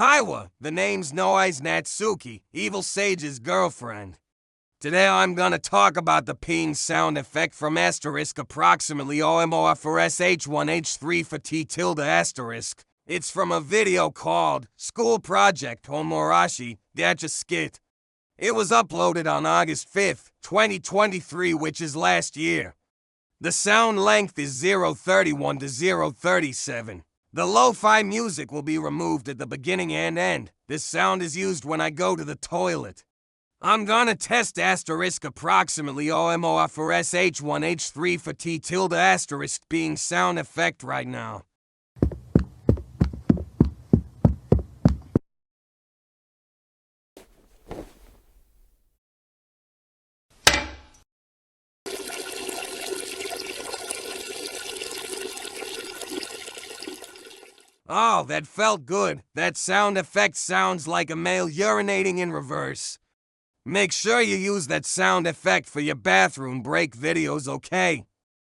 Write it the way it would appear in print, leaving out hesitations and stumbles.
Hiwa, the name's Noise Natsuki, Evil Sage's girlfriend. Today I'm gonna talk about the ping sound effect from asterisk approximately 0M0R4SH1 H34T tilde asterisk. It's from a video called School Project Homorashi Dacha Skit. It was uploaded on August 5th, 2023, which is last year. The sound length is 031 to 037. The lo-fi music will be removed at the beginning and end. This sound is used when I go to the toilet. I'm gonna test asterisk approximately 0M0R4SH1 H34T tilde asterisk being sound effect right now. Oh, that felt good. That sound effect sounds like a male urinating in reverse. Make sure you use that sound effect for your bathroom break videos, okay?